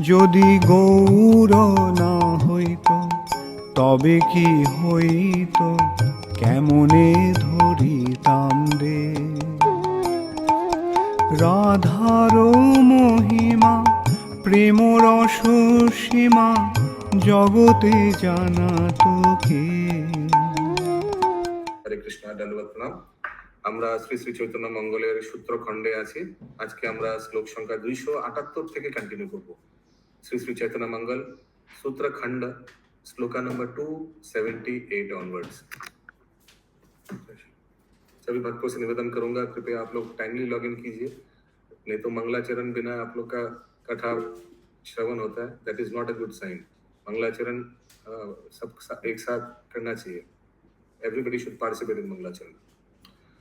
যদি গৌর না হইত তবে কি হইত, কেমনে ধরিতাম রে। রাধার মহিমা প্রেম রস সীমা জগতে জানা তো কে। হরে কৃষ্ণ, দণ্ডবত প্রণাম। আমরা শ্রী শ্রী চৈতন্য মঙ্গলের সূত্রখণ্ডে আছি। আজকে আমরা শ্লোক সংখ্যা 278 থেকে কন্টিনিউ করব। श्री श्री चैतन्य मंगल सूत्र खंड श्लोका नंबर 278 ऑनवर्ड्स। सभी भक्तों से निवेदन करूंगा, कृपया आप लोग टाइमली लॉग इन कीजिए, नहीं तो मंगलाचरण बिना आप लोग का कथा श्रवण होता है, that is not a good sign. मंगलाचरण सब एक साथ करना चाहिए। एवरीबडी शुड पार्टिसिपेट इन मंगलाचरण।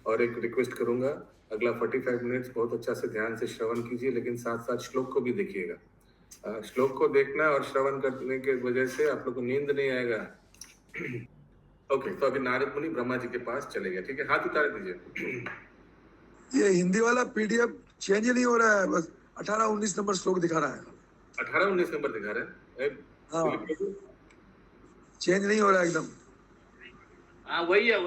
और एक रिक्वेस्ट करूंगा, अगला 45 मिनट्स बहुत अच्छा से ध्यान से श्रवण कीजिए, लेकिन साथ साथ श्लोक को भी देखिएगा। श्लोक को देखना और श्रवण करने के वजह से आप लोग को नींद नहीं आएगा। ओके, तो अभी नारद मुनि ब्रह्मा जी के पास चले गए। ठीक है, हाथ उतार दीजिए। ये हिंदी वाला पीडीएफ चेंज नहीं हो रहा है, बस 18-19 नंबर श्लोक दिखा रहा है। 18-19 नंबर दिखा रहा है। हाँ, चेंज नहीं हो रहा है एकदम। हाँ वही है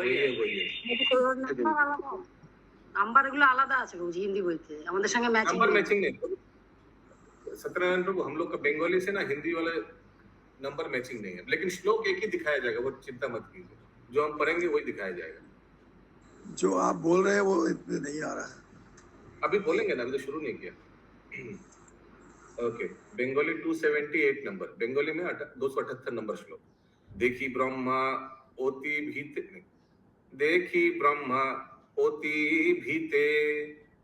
নাম্বারগুলো আলাদা আছে বলছি হিন্দি বইতে, আমাদের সঙ্গে ম্যাচিং नंबर मैचिंग नहीं। सत्यनारायण प्रभु, हम लोग का बंगाली से ना हिंदी वाले नंबर मैचिंग नहीं है, लेकिन श्लोक एक ही दिखाया जाएगा, वो चिंता मत कीजिए। जो हम पढ़ेंगे वही दिखाया जाएगा। जो आप बोल रहे हैं वो नहीं आ रहा है। अभी बोलेंगे ना, अभी तो शुरू नहीं किया। ओके, बंगाली 278 नंबर, बंगाली में 278 नंबर श्लोक। देखी ब्रह्मा অতি ভীতে, দেখি ব্রহ্মা অতি ভীতে,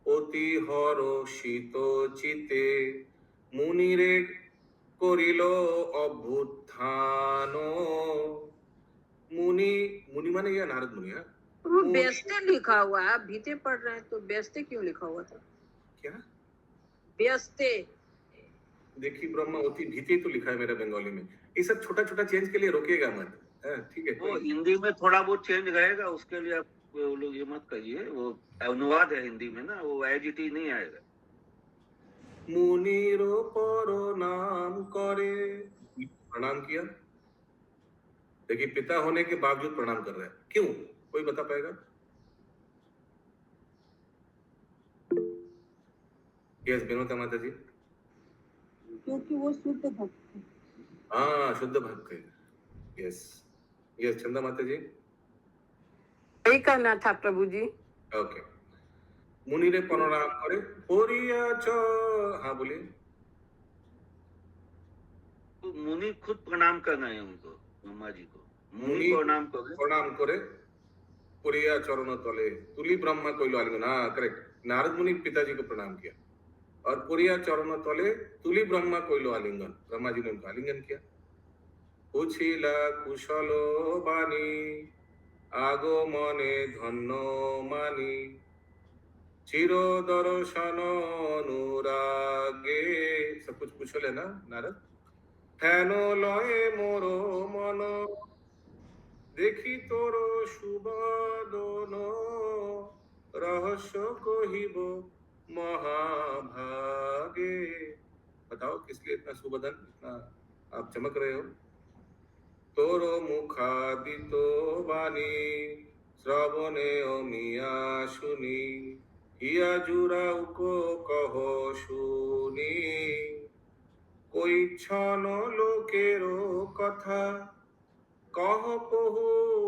অতি হরষিত চিতে, মুনিরে করিল অভ্যুত্থান। मुनि, मुनि माने या नारद मुनि है। व्यस्ते लिखा हुआ है, भीते पढ़ रहे हैं तो व्यस्ते क्यों लिखा हुआ था? क्या व्यस्ते? देखी ब्रह्मा अति भीते तो लिखा है मेरा बंगाली में। ये सब छोटा छोटा चेंज के लिए रोकेगा मत, ठीक है। वो हिंदी में थोड़ा बहुत चेंज रहेगा, उसके लिए आप लोग ये मत कहिए, वो अनुवाद है हिंदी में ना, वो एजिटी नहीं आएगा। मुनिरो पर नाम करे, प्रणाम किया। देखिए, पिता होने के बावजूद प्रणाम कर रहा है, क्यों? कोई बता पाएगा? यस विनोदा माता जी। क्योंकि वो शुद्ध भक्त है। हाँ, शुद्ध भक्त है। यस यस, चंदा माता जी। यही करना था प्रभु जी। ओके, मुनि ने प्रणाम करे, होरिया च, हाँ बोलिए। तो मुनि खुद प्रणाम करना है उनको, ब्रह्मा जी को। मुनि प्रणाम करे, पुरिया चरण तले, तुली ब्रह्मा कोइलो आलिंगन। हाँ करेक्ट, नारद मुनि पिताजी को प्रणाम किया, और पुरिया चरण तले तुली ब्रह्मा कोइलो आलिंगन, ब्रह्मा जी ने उनका आलिंगन किया। पूछिला कुशल बानी, आगो मने धन्य मानी, चिर दर्शन अनुरागे। सब कुछ पूछो ले ना नारद। ठैन लये मोर मन, देखी तोर सुबदन, रहस्य कहिब महाभागे। बताओ किस लिए इतना सुबदन, इतना आप चमक रहे हो? तोर मुखादित बानी, श्रवणे अमिया सुनी, हिया जुराउ को कहो सुनी। कोई क्षण लोकेरो कथा, कह पहु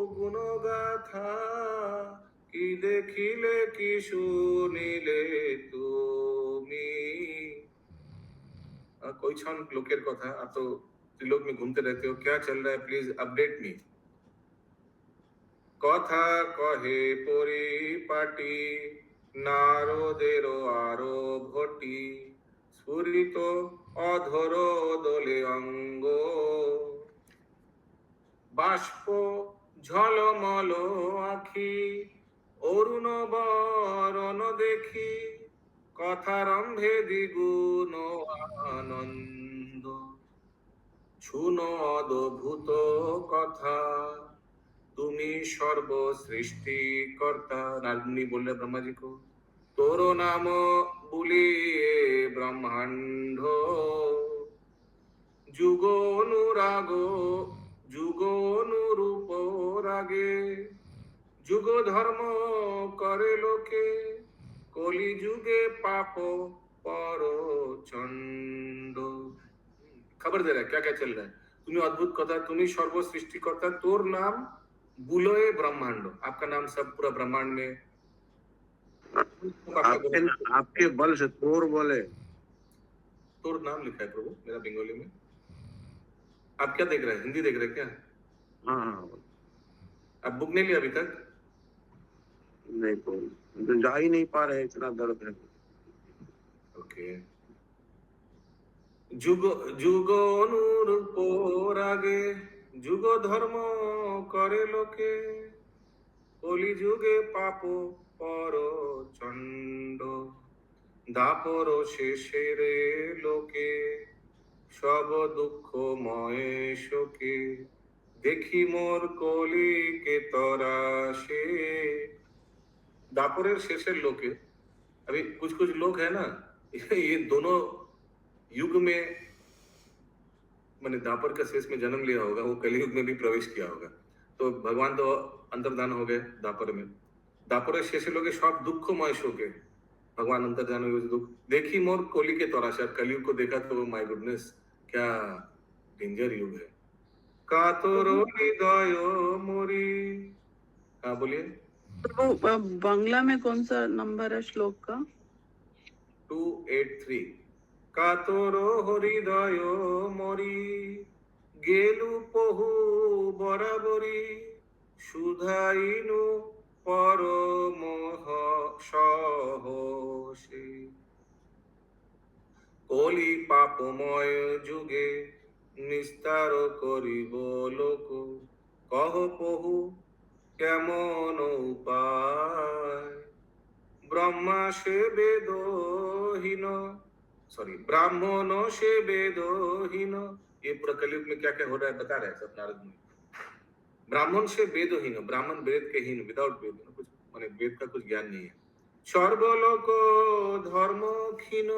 गुण गाथा, कि देखिले कि सुनिले तुमी। कोई क्षण लोकेर कथा, आप तो त्रिलोक में घूमते रहते हो, क्या चल रहा है, प्लीज अपडेट मी। कथा कहे परिपाटी, नारदेर आरो भटी, स्फुरित अधर दले अंग, बाष्प झलमल आखि, अरुण बरन देखी, कथारंभे द्विगुण आनंद, শুনো অদ্ভুত কথা, তুমি সর্ব সৃষ্টিকর্তা। নারদমুনি বললে ব্রহ্মা जी को, তোর নাম বলিয়ে ব্রহ্মাণ্ড, যুগ অনুরাগ যুগ অনুরূপ রাগে যুগ ধর্ম করে লোকে কলি যুগে পাপ पर चंड खबर दे रहा है क्या क्या चल रहा है तुम्हें अद्भुत कथा तुम्हें सर्व सृष्टिकर्ता तोर नाम बुलोए ब्रह्मांड आपका नाम सब पूरा ब्रह्मांड में आपके बल से तोर बोले तोर नाम लिखा है प्रभु मेरा बंगाली में आप क्या देख रहे हैं हिंदी देख रहे हैं क्या हाँ हाँ आप बुक नहीं लिया अभी तक नहीं तो जा ही नहीं पा रहे इतना दर्द है ओके যুগ যুগ অনুরূপ রাগে যুগ ধর্ম করে লোকে কলি যুগে পাপ পর চণ্ড দাপর শেষে রে লোকে সব দুঃখময় শোকে দেখি মোর কলিকে তরাসে দাপরের শেষের লোকে अभी कुछ कुछ लोग है ना ये दोनों युग में मैंने दापर का शेष में जन्म लिया होगा वो कलयुग में भी प्रवेश किया होगा तो भगवान तो अंतर्धान हो गए दापर में दापर शेष लोग सब दुखमय शोके भगवान अंतर्धान हुए दुख देखी मोर कोली के तौराशा कलयुग को देखा तो माय गुडनेस क्या डेंजर युग है कातरो हृदय मोरी हाँ बोलिए तो बांग्ला में कौन सा नंबर है श्लोक का 283 कातरो हृदय मोरी गेलु पहु बराबरी सुधाइनु परमोह सहसे कलि पापमय जुगे निस्तार करिब लोक कह पहु কেমন উপায় ब्रह्मा से वेदहीन सॉरी ब्राह्मण से वेदहीन ये पूरा कलयुग में क्या क्या हो रहा है बता रहे हैं सब नारद मुनि ब्राह्मण से वेदहीन ब्राह्मण वेद के हीन विदाउट वेद कुछ माने वेद का कुछ ज्ञान नहीं है सर्वलोक धर्म क्षीण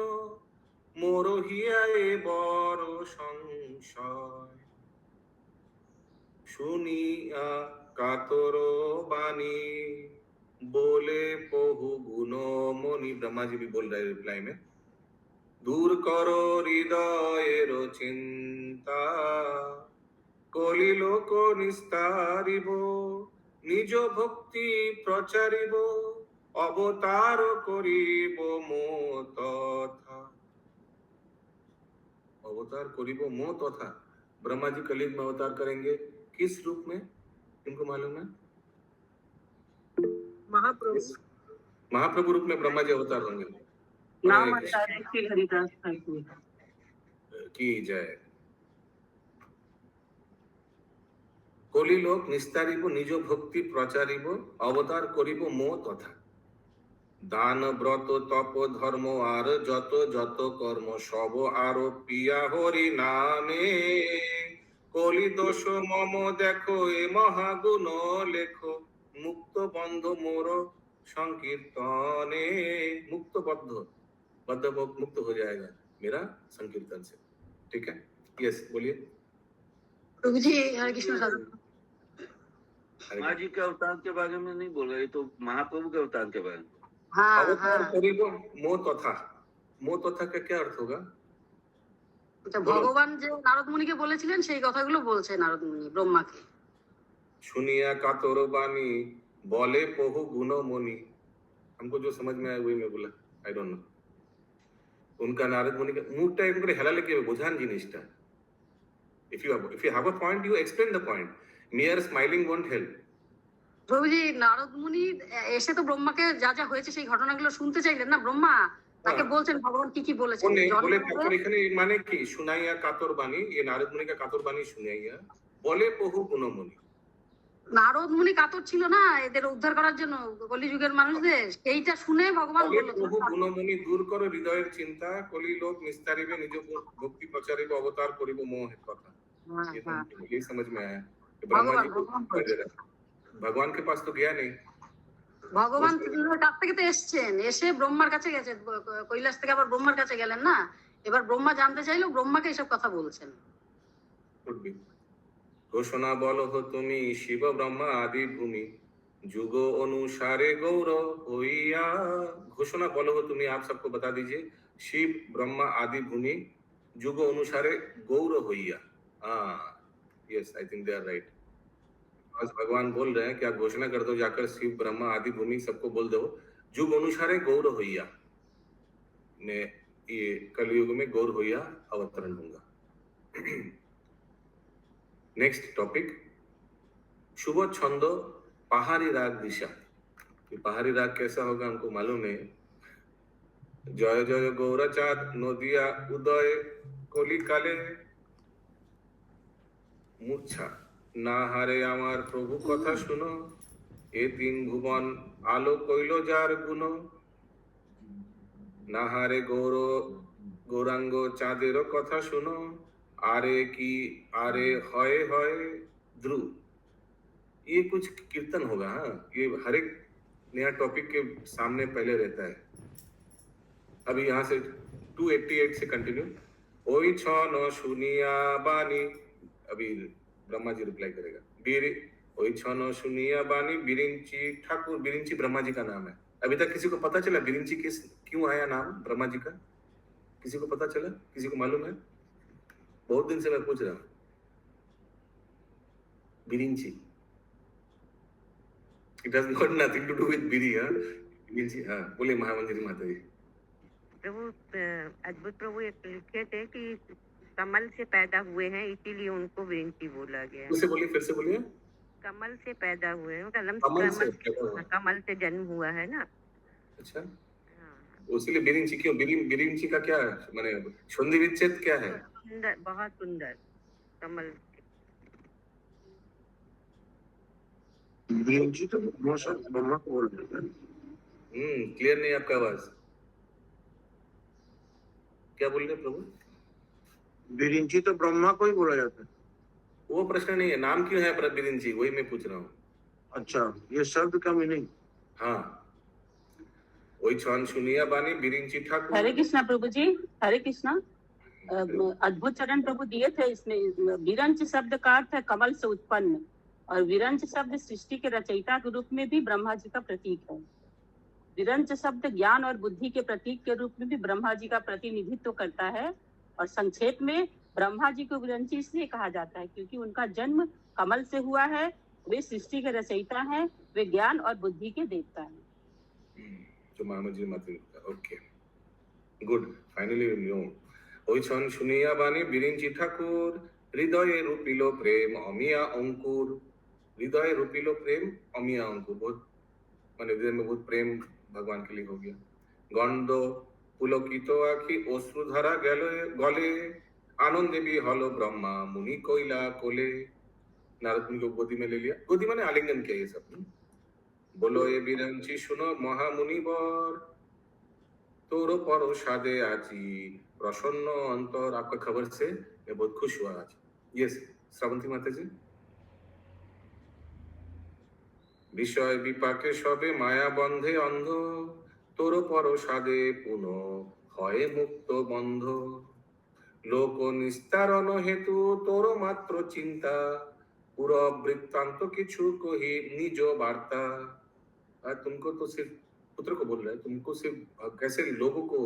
मोर हियाए बड़ संशय सुनिया कातर बानी बोले पहु गुण मणि ब्रह्मा जी भी बोल रहे रिप्लाई में दूर करो हृदयेर चिंता कलि लोक निस्तारिब निज भक्ति प्रचारिब अवतार करिब मो तथा अवतार करिब मो तथा ब्रह्मा जी कलयुग में अवतार करेंगे किस रूप में इनको मालूम है महाप्रभु रूप में ब्रह्मा जी अवतार होंगे नाम हरिदास ठाकुर की जय कलि लोक निस्तारिब निज भक्ति प्रचारिब अवतार करिब मो तथा दान व्रत तप धर्म आर जत जत कर्म सब आरोपिया हरि नामे कलि दोष मम देखो ए महागुण लेखो मुक्त बंध मोर संकीर्तने मुक्त बद्ध मुक्त हो जाएगा मेरा संकीर्तन से ठीक है यस बोलिए प्रभु जी हरे कृष्ण साधु माँ जी के अवतार के बारे में नहीं बोल रहे तो महाप्रभु के अवतार के बारे में हाँ अवतार हाँ करिब मो तथा का क्या अर्थ होगा আচ্ছা, ভগবান যে নারদ মুনিকে বলেছিলেন সেই কথাগুলো বলছে নারদ মুনি ব্রহ্মাকে सुनिया कातर बानी बोले पहु गुण मणि हमको जो समझ में आया वही मैं बोला आई डोंट नो उनका नारद मुनि का मुखटा एक করে হেলা লেগে বোঝান জিনিসটা if you have a point you explain the point mere smiling won't help প্রভুজি Narad মুনি এসে তো ব্রহ্মাকে যা যা হয়েছে সেই ঘটনাগুলো শুনতে চাইলেন না ব্রহ্মা তাকে বলছেন ভগবান কি কি বলেছেন बोले बोले জন্ম তারপর এখানে মানে কি सुनाइया कातर बानी ये नारद मुनि का कातर बानी सुनाइया बोले पहु गुण मणि নারদ মুনি কাতর ছিল না এদের উদ্ধার করার জন্য কলিযুগের মানুষদের সেইটা শুনে ভগবান बोले বললেন पहु गुण मणि दूर करो हृदयेर चिंता कलि लोक निस्तारिबे निज भक्ति प्रचारिबे अवतार करिबो मोह कथा হ্যাঁ, ये হ্যাঁ। तो ये समझ में आया कि ब्रह्मा जी को भगवान दिखाई दे रहा है। भगवान के पास तो गया नहीं ভগবান তোমার কাছ থেকে তো এসেছেন এসে ব্রহ্মার কাছে গেছেন কৈলাস থেকে আবার ব্রহ্মার কাছে গেলেন না এবার ব্রহ্মা জানতে চাইলো ব্রহ্মাকে এসব কথা বলছেন could be ঘোষণা বলো তুমি শিব ব্রহ্মা আদি ভূমি যুগ অনুসারে गौर होइया घोषणा बोलो तुम्हें आप सबको बता दीजिए शिव ब्रह्मा आदि भूमि युग अनुसारे गौर होइया हाँ yes I think they are right आज भगवान बोल रहे हैं कि आप घोषणा कर दो जाकर शिव ब्रह्मा आदि भूमि सबको बोल दो युग अनुसारे गौर होइया मैं ये कलयुग में गौर होइया अवतरण होगा नेक्स्ट टॉपिक शुभ छंद पहाड़ी राग दिशा ये पहाड़ी राग कैसा होगा हमको मालूम नहीं जय जय गौरचाँद नदिया उदय कलिकाले मूर्छा ना हारे आमार प्रभु कथा शुनो ए तीन भुवन आलो कइलो जार गुण ना हारे गौरांग चाँदेर कथा शुनो आरे की आरे हय हय ध्रुव ये कुछ कीर्तन होगा हाँ ये हर एक नया टॉपिक के सामने पहले रहता है अभी यहाँ से 288 से कंटिन्यू ओई छन सुनिया बानी अभी ब्रह्मा जी रिप्लाई करेगा बीर ओई छन सुनिया बानी बिरिंची ठाकुर बिरिंची ब्रह्मा जी का नाम है अभी तक किसी को पता चला बिरिंची किस क्यों आया नाम ब्रह्मा जी का किसी को पता चला किसी को मालूम है बहुत दिन से मैं पूछ रहा हूँ Birinchi it has got nothing to do with बिरी हाँ बिरिंची हाँ बोले महामंदिरी माता जी प्रभु अद्भुत प्रभु एक लिखे थे कि कमल से पैदा हुए हैं इसीलिए उनको विरिंची बोला गया फिर से बोलिए कमल से पैदा हुए हैं कमल से जन्म हुआ है ना अच्छा उसीलिए बिरिंची क्यों बिरिंची का क्या माने संधि विच्छेद क्या है सुंदर बहुत सुंदर कमल बिरिंची तो ब्रह्मा को बोल देता है क्लियर नहीं आपका आवाज क्या बोल रहे प्रभु बिरिंची तो ब्रह्मा को ही बोला जाता है वो प्रश्न नहीं है नाम क्यों है बिरिंची वही मैं पूछ रहा हूँ अच्छा ये शब्द का मीनिंग हाँ वही छान सुनिया बानी बिरिंची ठाकुर हरे कृष्णा प्रभु जी हरे कृष्णा अद्भुत चरण प्रभु दिए थे इसमें विरंच शब्द का अर्थ है कमल से उत्पन्न और विरंच शब्द सृष्टि के रचयिता के रूप में भी ब्रह्मा जी का प्रतीक है विरंच शब्द ज्ञान और बुद्धि के प्रतीक के रूप में भी ब्रह्मा जी का प्रतिनिधित्व करता है और संक्षेप में ब्रह्मा जी को विरंची इसलिए कहा जाता है क्योंकि उनका जन्म कमल से हुआ है वे सृष्टि के रचयिता हैं वे ज्ञान और बुद्धि के देवता हैं जो महामंदिर जी माता okay good finally we know ওই ছন শুনিয়া বাণী বিরিঞ্চি ঠাকুর হৃদয়ে রূপিল প্রেম অমিয়া অঙ্কুর हृदय रूपिलो प्रेम अमिया अंकुर बहुत माने हृदय में बहुत प्रेम भगवान के लिए हो गया गंध पुलकित आखि अश्रुधारा गले आनंदे भी हलो ब्रह्मा मुनि कोइला कोले नारद मुनि को गोदी में ले लिया गोदी माने आलिंगन किया ये सब बोलो ये बिरंची सुनो महामुनि वर तोरो परो सादे आची प्रसन्न अंतर आपका खबर से मैं बहुत खुश हुआ आज यस श्रावंती माता जी বিষয় বিপাকে সবে মায়া বন্ধে অন্ধ তোর পর সাদে পুন হয় মুক্ত বন্ধ লোক নিস্তারণ হেতু তোর মাত্র চিন্তা পুরো वृत्तांत কিছু কহি নিজ বার্তা আর तुमको तो सिर्फ पुत्र को बोल रहा है तुमको सिर्फ कैसे लोगों को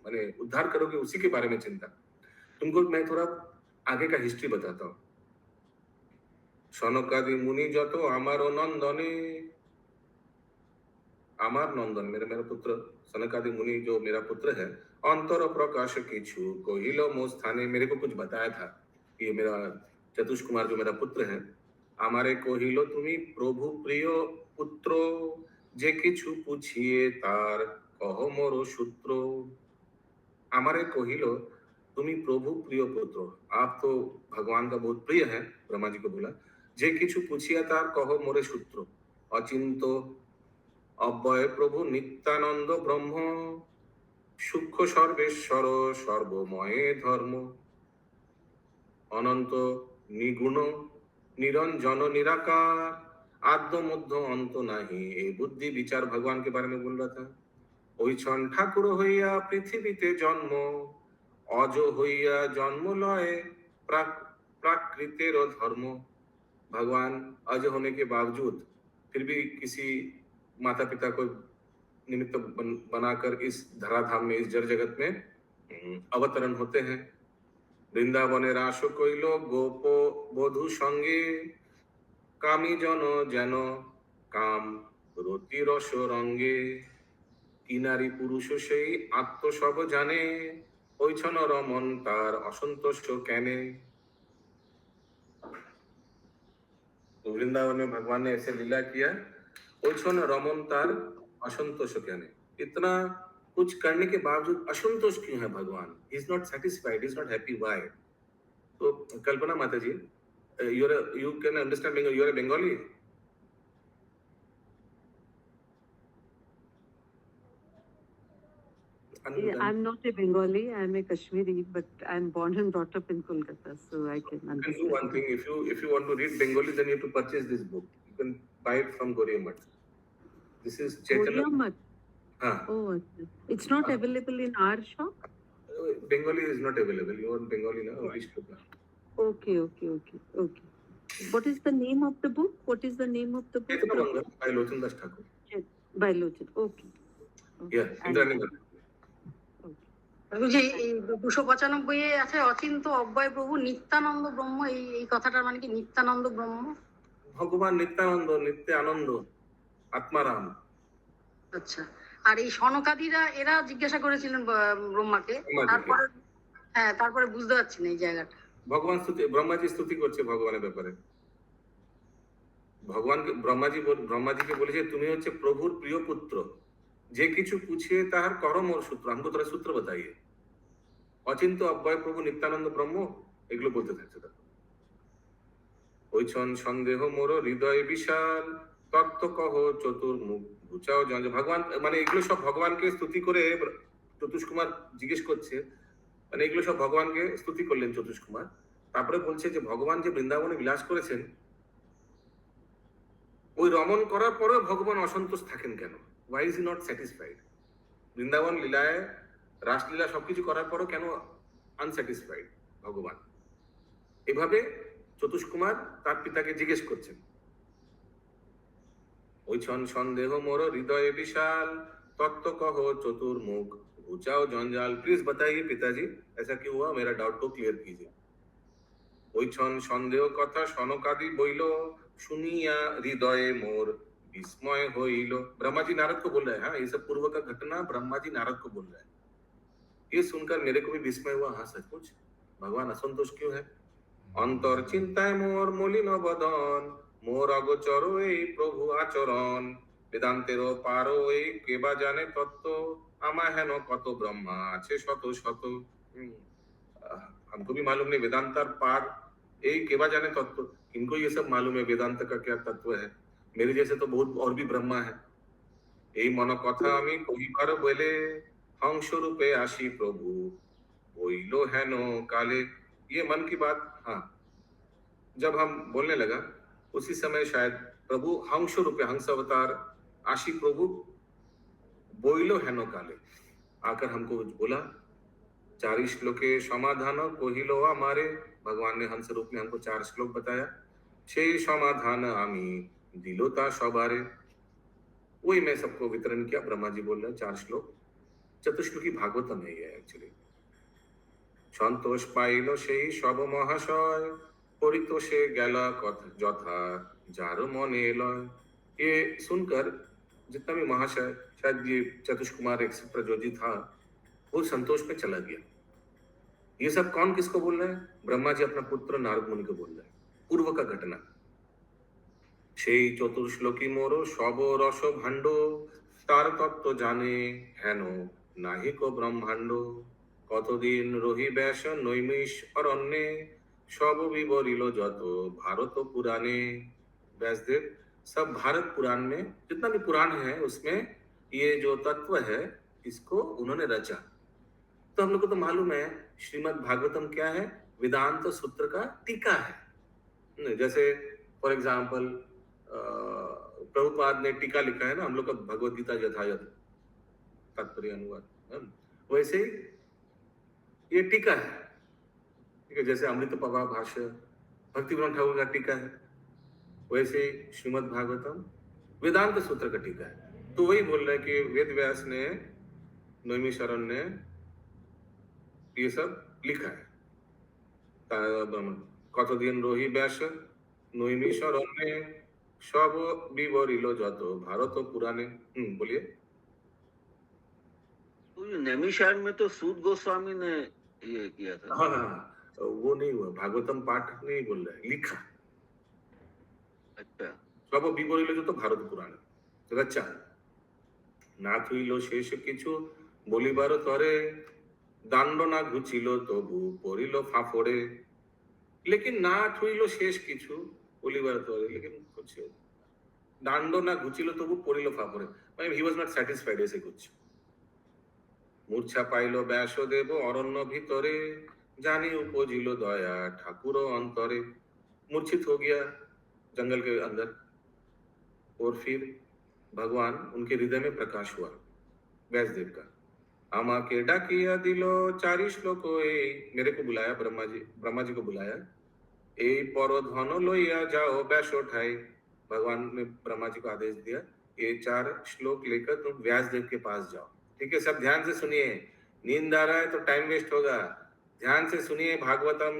माने उद्धार करोगे उसी के बारे में चिंता तुमको मैं थोड़ा आगे का हिस्ट्री बताता हूँ सनकादि मुनि जत आमारो नंदने आमार नंदन मेरा पुत्र सनकादि मुनि जो मेरा पुत्र है अंतर प्रकाश किछु कहिलो मो स्थाने मेरे को कुछ बताया था कि ये मेरा चतुष कुमार जो मेरा पुत्र है आमारे कहिलो तुमी प्रभु प्रिय पुत्र जे किछु पूछिए तार कह मोर सूत्र आमारे कहिलो तुमी प्रभु प्रिय पुत्र आप तो भगवान का बहुत प्रिय है ब्रह्मा जी को बोला जे किछु पूछिया तार कह मोरे सूत्र अचिंत अव्यय प्रभु नित्यानंद ब्रह्म सूक्ष्म सर्वेश्वर सर्वमय धर्म अनंत निगुण निरंजन निराकार आद्य मध्य अंत नहीं ये बुद्धि विचार भगवान के बारे में बोल रहा था ओई छन ठाकुर होइया पृथ्वीते जन्म अज होइया जन्म लय प्राकृतिर और धर्म, भगवान अज होने के बावजूद फिर भी किसी माता पिता को निमित्त बनाकर इस धराधाम में, इस जड़ जगत में अवतरण होते हैं। বৃন্দাবনে রাস কইল গোপ বধূ সঙ্গে, কামি জন যেন কাম রতি রস রঙ্গে, কিনারী পুরুষ সেই আত্মসব জানে, ওইছন রমন তার অসন্তোষ কেনে। तो वृंदावन में भगवान ने ऐसे लीला किया, ओछन रमन तार असंतोष कहने। इतना कुछ करने के बावजूद असंतोष क्यों है भगवान? He is not satisfied, is not happy, why? तो कल्पना माता ji, you can understand Bengali, you are a Bengali? I'm not a Bengali, I'm a Kashmiri, but I'm born and brought up in Kolkata, so I can You can understand. do one thing. If you want to read Bengali, then you have to purchase this book. You can buy it from Gaudiya Math. This is Chaitanya. Gaudiya Math. हाँ, Oh, it's not available in our shop? Bengali is not available. You want Bengali now? English book now. Okay. What is the name of the book? What is the name of the book? Chaitanya Banga by Lochan Das Thakur. By Lochan. Okay. Yeah, Indrani Banga. প্রভুজি এই 295 এ আছে অচিন্ত অব্যয় প্রভু নিত্যানন্দ ব্রহ্ম, এই কথাটার মানে কি নিত্যানন্দ ব্রহ্ম? ভগবান নিত্যানন্দ, নিত্য আনন্দ, আত্মারাম। আচ্ছা, আর এই সনকাদিরা এরা জিজ্ঞাসা করেছিলেন ব্রহ্মাকে, ব্রহ্মাজিকে। তারপরে তারপরে বুঝতে পারছি না এই জায়গাটা। ভগবান স্তুতি, ব্রহ্মাজি স্তুতি করছে ভগবানের ব্যাপারে। ভগবানকে ব্রহ্মাজিকে বলেছে তুমি হচ্ছে প্রভুর প্রিয় পুত্র, যে কিছু পুছিয়ে তাহার করম ওর সূত্র, हमको थोड़ा सूत्र बताइए। অচিন্ত অব্যয় প্রভু নিত্যানন্দ ব্রহ্ম, এগুলো বলতে থাকছে। ওইছন সন্দেহ মোর হৃদয় বিশাল, তত্ত্ব কহ চতুর্মুখ ঘুচাও জঞ্জ। ভগবান মানে এগুলো সব ভগবানকে স্তুতি করে চতুষ কুমার জিজ্ঞেস করছে, মানে এগুলো সব ভগবানকে স্তুতি করলেন চতুষ কুমার। তারপরে বলছে যে ভগবান যে বৃন্দাবনে বিলাস করেছেন, ওই রমণ করার পরেও ভগবান অসন্তোষ থাকেন কেন? Why is he not satisfied? Vrindavan লীলায়, রাসলীলা সবকিছু করার পরও কেন আনস্যাটিসফাইড ভগবান? এভাবে চতুষ কুমার তার পিতাকে জিজ্ঞেস করছেন। ওইছন সন্দেহ মোর হৃদয়ে বিশাল, তত্ত্ব কহ চতুর্মুখ ঘুচাও জঞ্জাল। প্লিজ बताइए पिताजी, ऐसा क्यों हुआ? मेरा डाउट को क्लियर कीजिए। ওইছন সন্দেহ কথা সনকাদি বইল, শুনিয়া হৃদয়ে মোর विस्मय होइलो। ब्रह्मा जी नारद को बोल रहे हैं, हाँ, ये सब पूर्व का घटना ब्रह्मा जी नारद को बोल रहे हैं। ये सुनकर मेरे को भी विस्मय हुआ, हाँ सचमुच भगवान असंतोष क्यों है? अंतर चिंताय मोर मलिन बदन, मोर अगोचर এই প্রভু আচরণ, বেদান্তের পারো এই কেবা জানে তত্ত্ব, আমা হেন কত ব্রহ্মা আছে শত শত। हमको भी मालूम नहीं वेदांतर पार এই কেবা জানে তত্ত্ব, इनको ये सब मालूम है वेदांत का क्या तत्व है। मेरे जैसे तो बहुत और भी ब्रह्मा है। এই মন কথা আমি কহিবার বলে, हंस रूपे आशी प्रभु बोइलो हेनो काले। ये मन की बात, हाँ, जब हम बोलने लगा उसी समय शायद प्रभु हंस रूपे, हंस अवतार आशी प्रभु बोइलो हेनो काले आकर हमको बोला। 4 श्लोके समाधान कहिलो हमारे, भगवान ने हंस रूप में हमको 4 श्लोक बताया। সেই সমাধান আমি दिलो ता सबारे, वही मैं सबको वितरण किया। ब्रह्मा जी बोल रहे हैं 4 श्लोक, चतुश्लोकी भागवतम है ये एक्चुअली। সন্তোষ পাইল সেই সব মহাশয়, পরিতোষে গেল কথা যথা যার মনে লয়। ये सुनकर जितना भी महाशय, शायद ये चतुष कुमार एक्सेट्रा जो जी था, वो संतोष में चला गया। ये सब कौन किसको बोल रहे हैं? ब्रह्मा जी अपना पुत्र नारद मुनि को बोल रहे हैं, पूर्व का घटना। সেই চতুর্শ্লোকী মোর সব রস ভাণ্ড, তার তত্ত্ব জানে হেন নাহিক ব্রহ্মাণ্ড। কতদিন রহি ব্যাস নৈমিষ অরণ্যে, সব বিবরিল যত भारत पुराणे। व्यासदेव सब भारत पुराण में जितना भी पुराण है उसमें ये जो तत्व है इसको उन्होंने रचा। तो हम लोग को तो मालूम है श्रीमद् भागवतम क्या है? वेदांत सूत्र का टीका है। जैसे फॉर एग्जाम्पल प्रभुपाद ने टीका लिखा है ना, हम लोग का भगवद गीता यथायथ तात्पर्य अनुवाद, वैसे ही ये टीका है। ठीक है, जैसे अमृत प्रभा भाष्य भक्ति विनोद ठाकुर का टीका है, वैसे श्रीमद् भागवतम वेदांत सूत्र का टीका है। तो वही बोल रहे हैं कि वेद व्यास ने, नैमिषारण्य ने ये सब लिखा है। কতদিন রহি ব্যাস নৈমিষারণ্যে সব বিবরিল যত भारत पुराने। बोलिए। तो ये नैमिषारण्य में तो सूत गोस्वामी ने ये किया था। हाँ हाँ, वो नहीं हुआ, भागवतम पाठ नहीं बोल रहे, लिखा। अच्छा, সব বিবরিল যত ভারত পুরাণে। আচ্ছা, না থইল শেষ কিছু বলিবার তরে, দাণ্ড না ঘুচিল তবু পড়িল ফাফড়ে। लेकिन ना छुइलो शेष किछु बोलिबार तोरे, लेकिन कुछ दांडो ना घुचिलो तबु पड़िलो फाफरे, মানে he was not satisfied ऐसे कुछ। मूर्छा पाइलो व्यासदेव अरण्य भीतरे, जानी उपजिलो दया ठाकुर अंतरे। मूर्छित हो गया जंगल के अंदर, और फिर भगवान उनके हृदय में प्रकाश हुआ व्यासदेव का। আমাকে ডাকিয়া দিল চারি শ্লোক, এই मेरे को बुलाया, ब्रह्मा जी को बुलाया, এই পর ধন লইয়া যাও ব্যাস ठाई। भगवान ने ब्रह्मा जी को आदेश दिया, ये 4 श्लोक लेकर तुम व्यासदेव के पास जाओ। ठीक है, सब ध्यान से सुनिए, नींद आ रहा है तो टाइम वेस्ट होगा, ध्यान से सुनिए भागवतम,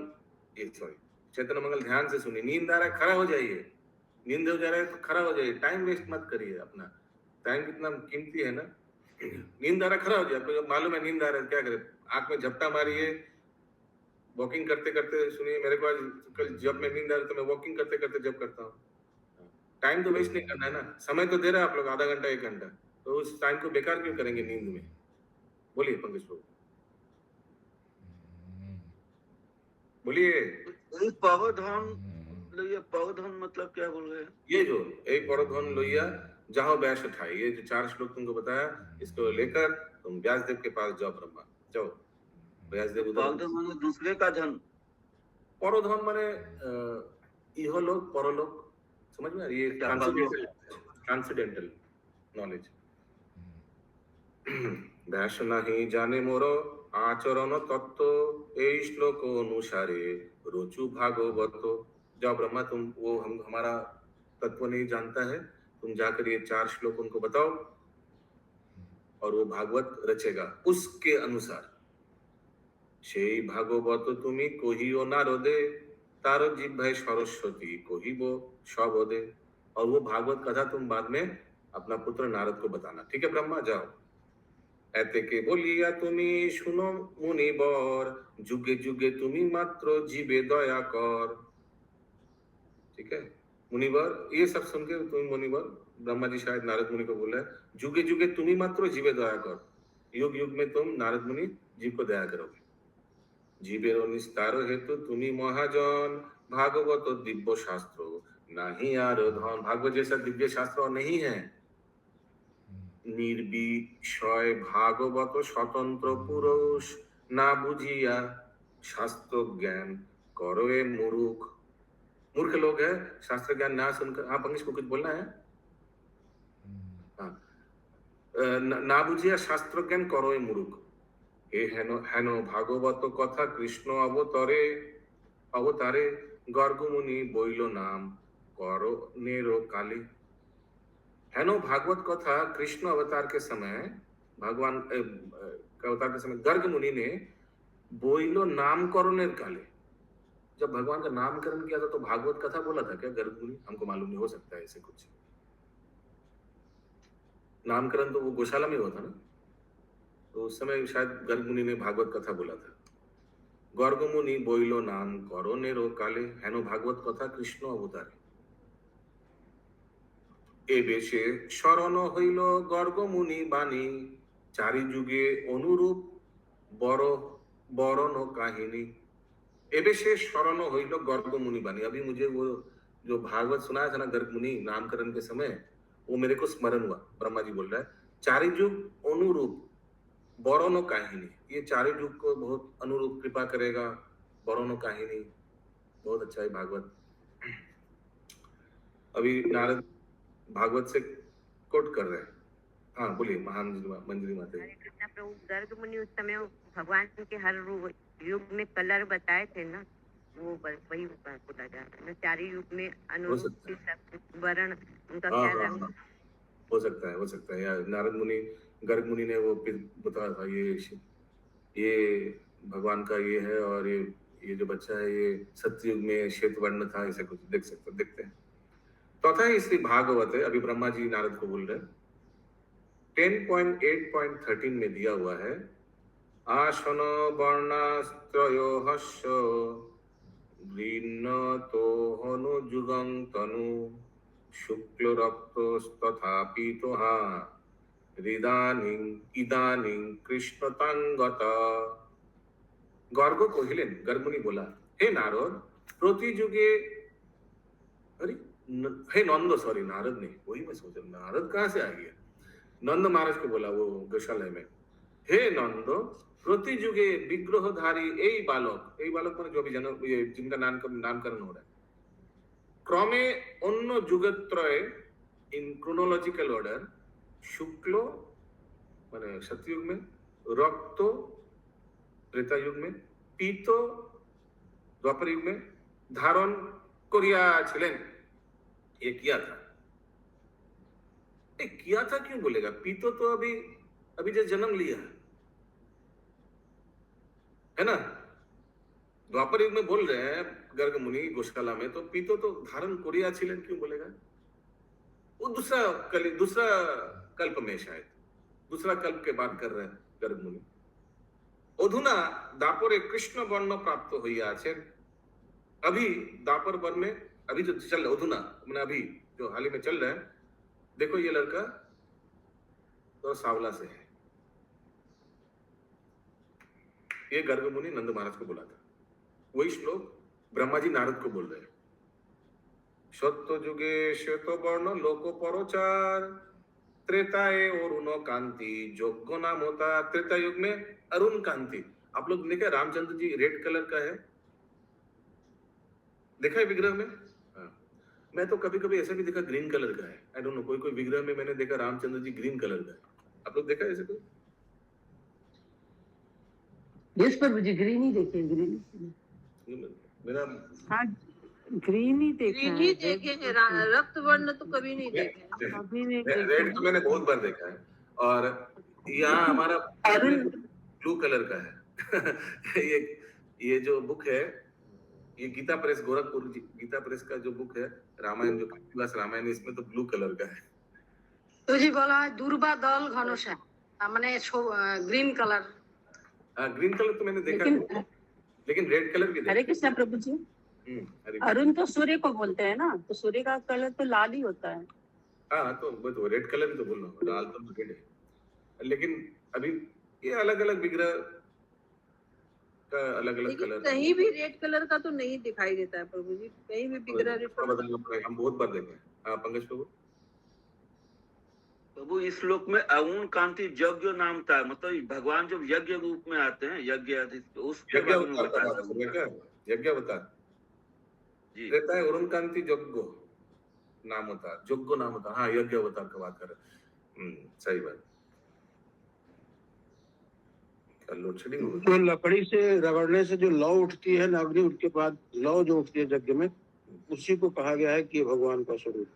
सॉरी चैतन्य मंगल, ध्यान से सुनिए। नींद आ रहा है खड़ा हो जाइए, नींद हो जा रहा है तो खड़ा हो जाइए, टाइम वेस्ट मत करिए, अपना टाइम कितना कीमती है ना। नींद आ रहा खड़ा हो जाए, आपको जब मालूम है नींद आ रहा है क्या करे, आंख में झपटा मारिए, वॉकिंग करते करते सुनिए। मेरे को आज कल जब मैं नींद आ रही तो मैं वॉकिंग करते करते जब करता हूँ। टाइम तो वेस्ट नहीं करना है ना, समय तो दे रहा है आप लोग, आधा घंटा 1 घंटा, तो उस टाइम को बेकार क्यों करेंगे नींद में। बोलिए पंकज प्रभु, बोलिए। ये पवधन लोहिया, पवधन मतलब क्या बोल रहे हैं? ये जो एक पवधन लोहिया जहाँ व्यास ठाई, ये जो 4 श्लोक तुमको बताया, इसको लेकर तुम व्यासदेव के पास जाओ, ब्रह्मा जाओ, व्यासदेव उधर। पवधन माने दूसरे का धन, परधन माने इहलोक परलोक, समझ में आ रही है, ट्रांसेंडेंटल नॉलेज। व्यास नहीं जाने मोर आचरण तत्व, এই শ্লোক অনুসারে রচু भागवत। जाओ ब्रह्मा, तुम वो हमारा तत्व नहीं जानता है, तुम जाकर ये 4 श्लोक उनको बताओ और वो भागवत रचेगा उसके अनुसार। সেই ভাগবত তুমি কহিও নারদে, তার জিহ্বায় सरस्वती কহিব সবদে। और वो भागवत कथा तुम बाद में अपना पुत्र नारद को बताना। ठीक है ब्रह्मा, जाओ। एते के बोलिया तुमी सुनो मुनिवर, जुगे जुगे तुमी मात्र जीवे दया कर। ठीक है मुनिवर, ये सब सुन के तुम मुनिवर, ब्रह्मा जी शायद नारद मुनि को बोल रहे हैं, जुगे जुगे तुमी मात्र जीवे दया कर, युग युग में तुम नारद मुनि जीव को दया करोगे। जीवेर निस्तार हेतु तुमी महाजन, भागवत दिव्य शास्त्र नहीं आर धन। भागवत जैसा दिव्य शास्त्र नहीं है। निर्विषय भागवत स्वतंत्र पुरुष, ना बुझिया शास्त्र ज्ञान करोए मूर्ख। मूर्ख लोग है, शास्त्र ज्ञान ना सुनकर। हाँ पंकज को कुछ बोलना है? हाँ, ना बुझिया शास्त्र ज्ञान करोए मूर्ख। हे हेनो भागवत कथा कृष्ण अवतारे अवतारे, गर्ग मुनि बोइलो नाम करो नेरो काली। हेनो भागवत कथा कृष्ण अवतार के समय, भगवान के अवतार के समय गर्ग मुनि ने बोइलो नामकरण काले, जब भगवान का नामकरण किया था तो भागवत कथा बोला था क्या गर्ग मुनि? हमको मालूम नहीं, हो सकता है ऐसे कुछ। नामकरण तो वो गौशाला में हुआ था ना, तो उस समय शायद गर्ग मुनि ने भागवत कथा बोला था। गर्ग मुनि बोइलो नाम करो नेरो काले, हेनो भागवत कथा कृष्ण अवतारे। ए बेशे शरण हইল गर्ग मुनि बानी, चारि जुगे अनुरूप बड़ बरन काहिनी। ए बेशे शरण हইল गर्ग मुनि बानी। अभी मुझे वो जो भागवत सुनाया था ना गर्ग मुनि नामकरण के समय, वो मेरे को स्मरण हुआ। ब्रह्मा जी बोल रहा है चारि जुग अनुरूप बरन काहिनी, ये चारि जुग को बहुत अनुरूप कृपा करेगा। बरन काहिनी बहुत अच्छा है भागवत। अभी नारद भागवत से कोट कर रहे हैं। हाँ बोलिए मंजरी माता। हरे कृष्णा प्रभु, गर्ग मुनि उस समय भगवान के हर युग में कलर बताए थे ना, वो वही बोला जाता है ना, चारी युग में सकता अनुरूप शब्द वर्ण उनका हाँ क्या हाँ रंग। हाँ, हो सकता है यार, नारद मुनि गर्ग मुनि ने वो बताया था, ये भगवान का ये है, और ये जो बच्चा है ये सत्ययुग में श्वेत वर्ण था, ऐसे कुछ देखते हैं। चौथा है श्री भागवत है, अभी ब्रह्मा जी नारद को बोल रहे हैं। 10.8.13 में दिया हुआ है, आसन वर्णास्त्रयो हस्य गृह्णतो हनु जुगं तनु शुक्ल रक्तस्तथा पीतोहा इदानीं कृष्णतांगत। गर्ग कहिलेन, गर्ग मुनि बोला, हे नारद, प्रति जुगे, अरे हे नंद, सॉरी नारद नहीं, वही मैं सोच रहा, नारद कहाँ से आ गया। नंद महाराज को बोला वो गौशाला में, हे नंद, प्रति जुगे विग्रहधारी यही बालक पर जो भी जन्म, ये जिनका नामकरण हो रहा है, क्रमे अन्य जुगत्रय इन क्रोनोलॉजिकल ऑर्डर, शुक्लो माने सतयुग में, रक्तो त्रेता युग में, पीतो द्वापर युग में धारण करिया छिलेन। ये किया था क्यों बोलेगा, पीतो तो अभी जो जन्म लिया है ना, द्वापर युग में बोल रहे हैं गर्ग मुनि गौशाला में, तो पीतो तो धारण करिया छिलेन क्यों बोलेगा। वो दूसरा कल्प में, शायद दूसरा कल्प के बात कर रहे हैं गर्ग मुनि। अधुना दापरे कृष्ण वर्ण प्राप्त हुई आछे, अभी दापर वन में, अभी जो चल रहा अधुना मैंने अभी जो हाल ही में चल रहा है, देखो ये लड़का तो सावला से है। ये गर्ग मुनि नंद महाराज को बोला था, वही श्लोक ब्रह्मा जी नारद को बोल रहे हैं। सत्य जुगे श्वेत वर्ण लोको परोचार, त्रेताए अरुण कांति जोग्य नाम होता। त्रेता युग में अरुण कांति, आप लोग देखा रामचंद्र जी रेड कलर का है, देखा है विग्रह में। हाँ, मैं तो कभी कभी ऐसा भी देखा ग्रीन कलर का है, आई डोंट नो, कोई विग्रह में मैंने देखा रामचंद्र जी ग्रीन कलर का है, आप लोग देखा है ऐसे कोई। यस पर मुझे ग्रीन ही देखे, ग्रीन मेरा हाँ ग्रीन ही देखा ग्रीन है, ही देखे हैं, रक्त वर्ण तो कभी नहीं देखे। कभी नहीं रेड देखा। तो मैंने बहुत बार देखा है, और यहाँ हमारा ब्लू कलर का है। ये जो बुक है, ये गीता प्रेस गोरखपुर गीता प्रेस का जो बुक है रामायण, जो कालिदास रामायण, इसमें तो ब्लू कलर का है। তো জি বলা হয় দুর্বা দল ঘনশ্যাম, মানে গ্রিন কালার। ग्रीन कलर तो मैंने देखा लेकिन रेड कलर भी देखा। हरे कृष्णा प्रभु जी, अरुण तो सूर्य को बोलते हैं ना, तो सूर्य का कलर तो लाल ही होता है। हाँ, तो रेड कलर भी तो बोल रहा हूँ, लाल तो रेड है, लेकिन अभी ये अलग अलग विग्रह का अलग अलग लेकिन कलर, कहीं भी रेड कलर का तो नहीं दिखाई देता है प्रभु जी, कहीं भी विग्रह रेड कलर। बदलना पड़ेगा, हम बहुत बार देखे हैं। हाँ पंकज प्रभु, प्रभु इस श्लोक में अरुण कांति यज्ञ नाम था, मतलब भगवान जब यज्ञ रूप में आते हैं, यज्ञ उसके बारे में बताया यज्ञ अवतार जी। रहता है अरुण कांति जोग्गो नाम होता। हाँ, यज्ञ अवतार का बात कर रहे हैं, सही बात। लोड शेडिंग हो गई। तो लकड़ी से रगड़ने से जो लौ उठती है, अग्नि उठ के बाद लौ जो उठती है यज्ञ में, उसी को कहा गया है कि ये भगवान का स्वरूप।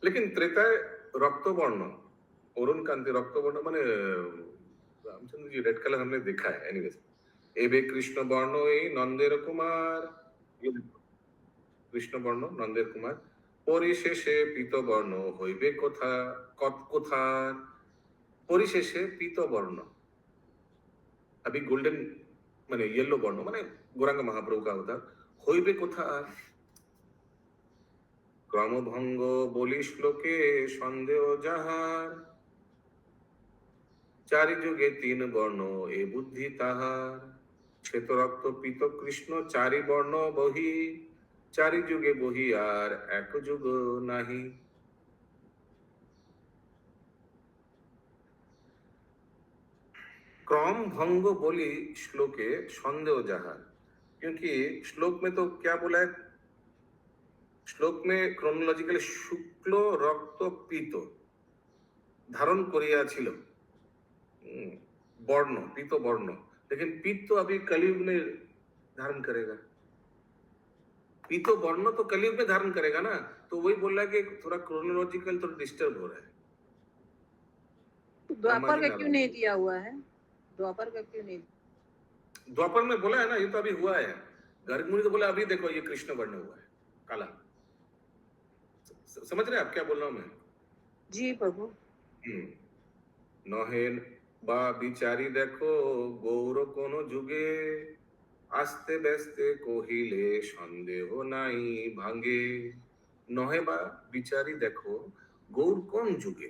लेकिन त्रेता रक्त वर्ण, अरुण कांति रक्त वर्ण माने रामचंद्र जी रेड कलर हमने देखा है। एनीवेज, एबे कृष्ण वर्ण नंदेर कुमार, ये कृष्ण वर्ण नंदेर कुमार, परिशेषे पीत वर्ण हইবে কোথার, परिशेषे पीत वर्ण, अभी गोल्डन माने येलो वर्ण माने गौरांग महाप्रभु का होता, হইবে কোথার। क्रमभंग बोली श्लोके सन्देह जाहार, चारि जुगे तीन वर्ण ए बुद्धि ताहार। श्वेत रक्त पीत कृष्ण चारि वर्ण बही, चारि जुगे बही आर एक जुग नाही। क्रम भंग बोली श्लोके संदेह जाहार, क्योंकि श्लोक में तो क्या बोला है, श्लोक में क्रोनोलॉजिकली शुक्ल रक्त पीत धारण करिया छिलो, वर्ण पीत वर्ण, लेकिन पीत तो अभी कलयुग में धारण करेगा, पीतो वर्ण तो कलयुग में धारण करेगा ना। तो वही बोल रहा है कि थोड़ा क्रोनोलॉजिकल थोड़ा डिस्टर्ब हो रहा है। द्वापर का क्यों नहीं दिया हुआ है? द्वापर का क्यों नहीं? द्वापर में बोला है ना, ये तो अभी हुआ है। गर्ग मुनि तो बोला अभी देखो ये कृष्ण वर्ण हुआ है काला। समझ रहे हैं आप क्या बोल रहा हूं मैं? जी प्रभु। नहेन বা বিচারি দেখো গৌর কোন যুগে আস্তে ব্যস্তে কহিলে সন্দেহ নাই ভাঙ্গে। নহে বা বিচারি দেখো গৌর কোন যুগে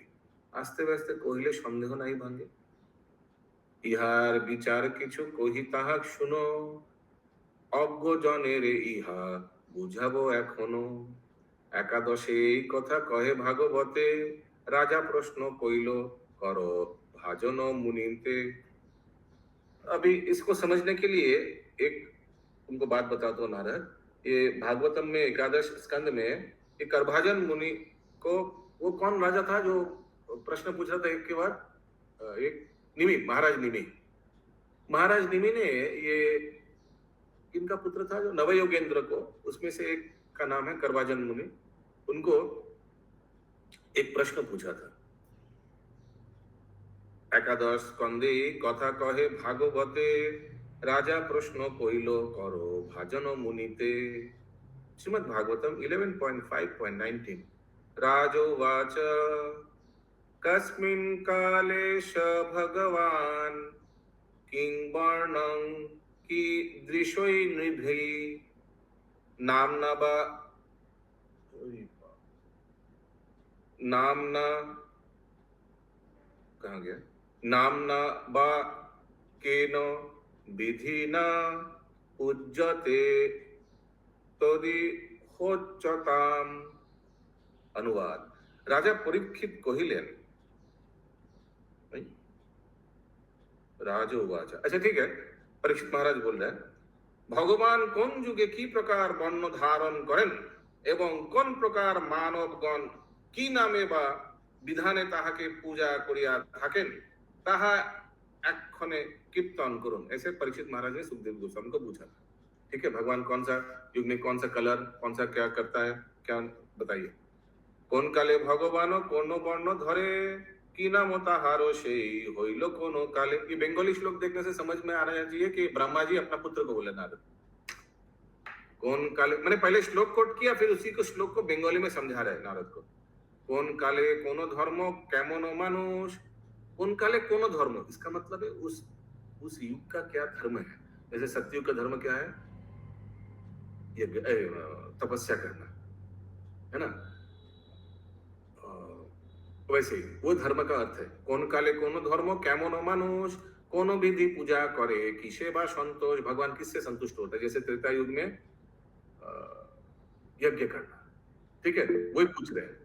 আস্তে ব্যস্তে কহিলে সন্দেহ নাই ভাঙ্গে। ইহার বিচার কিছু কহি তাহাক শুনো অজ্ঞ জনের ইহা বুঝাবো এখনো। একাদশে এই কথা কহে ভাগবতে রাজা প্রশ্ন কইল করো भाजन मुनिते। अभी इसको समझने के लिए एक उनको बात बताता हूँ नारद। ये भागवतम में एकादश स्कंद में ये करभाजन मुनि को, वो कौन राजा था जो प्रश्न पूछ रहा था एक के बाद एक? निमि, महाराज निमि। महाराज निमि ने ये किनका पुत्र था जो नवयोगेंद्र को, उसमें से एक का नाम है करभाजन मुनि, उनको एक प्रश्न पूछा था। एकादश स्कंदे कथा कहे भागवते राजा प्रश्न कइल करो भाजन मुनिते। श्रीमद् भागवतम 11.5.19 राजोवाच कस्मिन् काले स भगवान् किं वर्णं कीदृशै नृभिः नाम्ना कहाँ गया? नामना बा केन विधिना पूज्यते तदि होच्यताम। अनुवाद। राजा परीक्षित कहिलेन राजोवाच। अच्छा ठीक है, परीक्षित महाराज बोल रहे हैं भगवान कोन जुगे की प्रकार वर्ण धारण करें एवं कोन प्रकार मानवगण की नामे बा विधाने ताहाके पूजा करिया थाकेन ताहा एक्षणे कीर्तन करुन। ऐसे परीक्षित महाराज ने सुखदेव गोस्वामी को पूछा था। ठीक है, भगवान कौन सा युग में कौन सा कलर कौन सा क्या करता है, क्या बताइए। কোন কালে ভগবান কোন বর্ণ ধরে কি নাম তাহারো সেই হইল কোন काले। ये बंगाली श्लोक देखने से समझ में आ रहा चाहिए कि ब्रह्मा जी अपना पुत्र को बोले नारद। कौन काले, मैंने पहले श्लोक कोट किया फिर उसी को श्लोक को बंगाली में समझा रहे नारद को। কোন কালে কোন ধর্ম কেমন মানুষ, কোন কালে কোন ধর্म, इसका मतलब है उस युग का क्या धर्म है। जैसे सतयुग का धर्म क्या है, ये तपस्या करना है ना, वैसे ही वो धर्म का अर्थ है। কোন কালে কোন ধর্ম কেমন মানুষ কোন विधि पूजा करे किसे बा संतोष, भगवान किससे संतुष्ट होता है। जैसे त्रेता युग में यज्ञ करना, ठीक है, वही पूछ रहे हैं।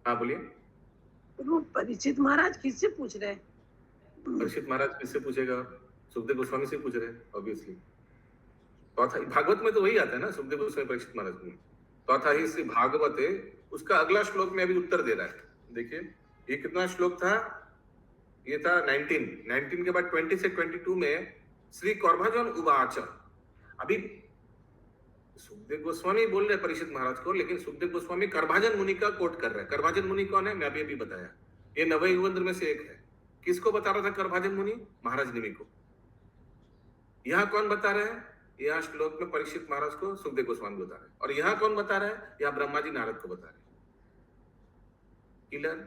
हाँ बोलिए। वो परीक्षित महाराज किससे पूछ रहे हैं? परीक्षित महाराज किससे पूछेगा, सुखदेव गोस्वामी से पूछ रहे हैं ऑब्वियसली। भागवत में तो वही आता है ना, सुखदेव गोस्वामी परीक्षित महाराज में। तथा ही श्री भागवते, उसका अगला श्लोक में अभी उत्तर दे रहा है। देखिए ये कितना श्लोक था, ये था 19 के बाद 20 से 22 में श्री करभाजन उवाच। अभी सुखदेव गोस्वामी बोल रहे परीक्षित महाराज को, लेकिन सुखदेव गोस्वामी करभाजन मुनि का कोट कर रहे हैं। करभाजन मुनि कौन है, मैं अभी बताया, ये नवयुगेंद्र में से एक है। किसको बता रहा था करभाजन मुनि? महाराज निमि को। यहाँ कौन बता रहे हैं, यहाँ श्लोक में परीक्षित महाराज को सुखदेव गोस्वामी बता रहे हैं, और यहाँ कौन बता रहा है, यहाँ ब्रह्मा जी नारद को बता रहे हैं। किलर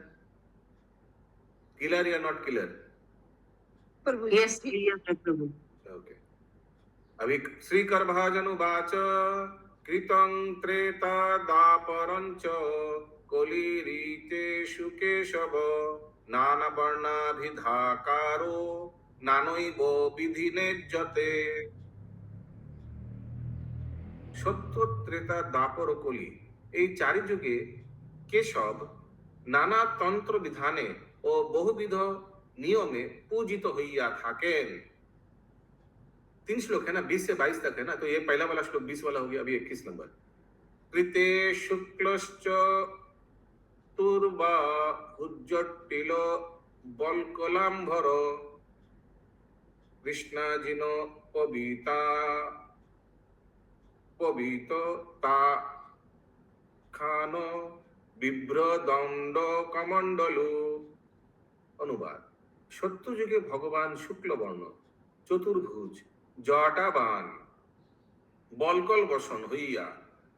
किलर या not killer? Prabhu yes clear है प्रभु। ओके, अभी श्री करभाजन उवाच कृतं त्रेता दापरंच कोलिरीतेषु केशव नाना वर्णाभिधाकारो नानैव विधिनेज्यते। সত্য ত্রেতা দাপর কলি এই চারি যুগে কেশব নানা তন্ত্র বিধানে ও বহুবিধ নিয়মে पूजित হইয়া থাকেন। 3 श्लोक है ना, 20 से 22 तक है ना, तो ये पहला वाला श्लोक 20 वाला हो गया। अभी 21 नंबर। कृते शुक्लश्च तुर्वा उज्जटिलो बल्कलांभर কৃষ্ণাজিন পবিতা পবিতা খান বিভ্রদণ্ড কমণ্ডলু। অনুবাদ: সত্যযুগে ভগবান শুক্লবর্ণ, চতুর্ভুজ, জটাবান, बलकल बसन हुईया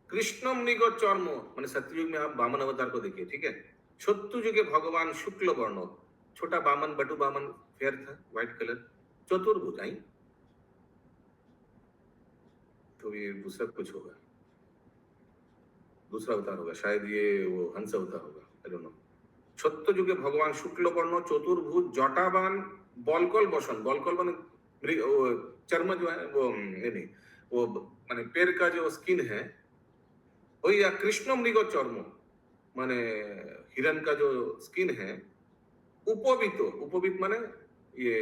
कृष्ण मृग चर्म, माने सत्ययुग में आप वामन अवतार को देखिए, ठीक है। सत्य युगे भगवान शुक्ल वर्ण, छोटा वामन, बटू वामन फेयर था, व्हाइट कलर, चतुर्भुज। आई तो ये दूसरा कुछ होगा, दूसरा अवतार होगा शायद, ये वो हंस अवतार होगा, आई डोंट नो। सत्य युगे भगवान शुक्ल वर्ण, चतुर्भुज, जटावान, बलकल बसन। बलकल माने चर्म जो है वो नहीं, वो माने पैर का जो स्किन है वो, या कृष्ण मृग चर्म माने हिरण का जो स्किन है। उपवित, उपवित माने ये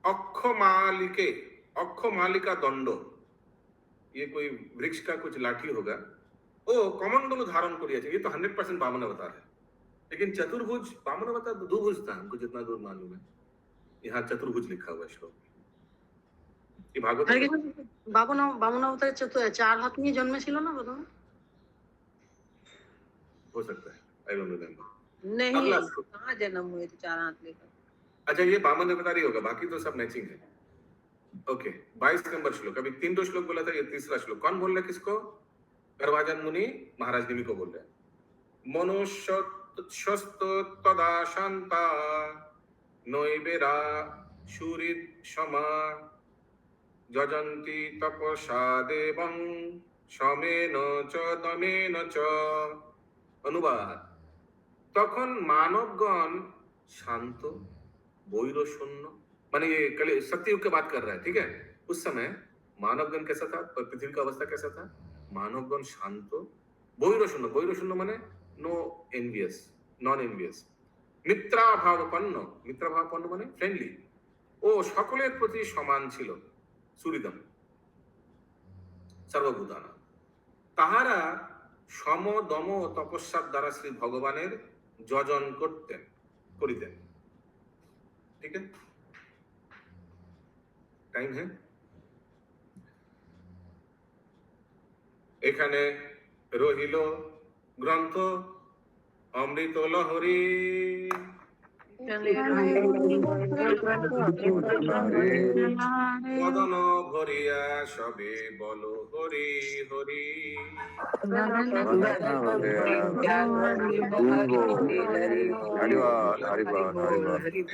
अक्षमालिके, अक्षमालिका दंड, ये कोई वृक्ष का कुछ लाठी होगा। ओ कमंडल धारण करिए, ये तो 100% वामन अवतार है। लेकिन चतुर्भुज वामन अवतार दुभुज था, हमको जितना दूर मालूम है। यहाँ चतुर्भुज लिखा हुआ है श्लोक। ये भागवत বামন অবতারের চার হাত নিয়ে জন্মেছিল না প্রথমে? हो सकता है, आई डोंट रिमेम्बर। नहीं, अगला श्लोक। कहाँ जन्म हुए थे 4 हाथ लेकर? अच्छा, ये वामन अवतार ही होगा, बाकी तो सब मैचिंग है। ओके, 22 नंबर श्लोक। अभी 3 श्लोक बोला था, ये तीसरा श्लोक। कौन बोल रहा है किसको? गर्वाजन मुनि महाराज निमि को बोल रहे हैं। मनुष्य तदा शांता नैवेरा सुहृद समा যজন্তি তপসা দেবং সমেন চ দমেন চ। অনুবাদ: তখন মানবগণ शांत, বৈরশূন্য, माने ये कल सत्ययुग की बात कर रहा है, ठीक है। उस समय मानवगण कैसा था, पृथ्वी का अवस्था कैसा था? मानवगण शांत, বৈরশূন্য, বৈরশূন্য माने नो एनवियस, नॉन एनवियस, मित्राभावपन्न, मित्राभावपन्न माने फ्रेंडली, ও সকলের প্রতি সমান ছিল, সুহৃদম সর্বভূতানা। তাহারা সম দম ও তপস্যার দ্বারা শ্রী ভগবানের যজন করিতেন। ঠিক আছে, টাইম হ্যাঁ। এখানে রহিল গ্রন্থ অমৃত লহরী। মদন ভরিয়া সবে বল হরি হরি। হরিবল হরিবল হরিবল।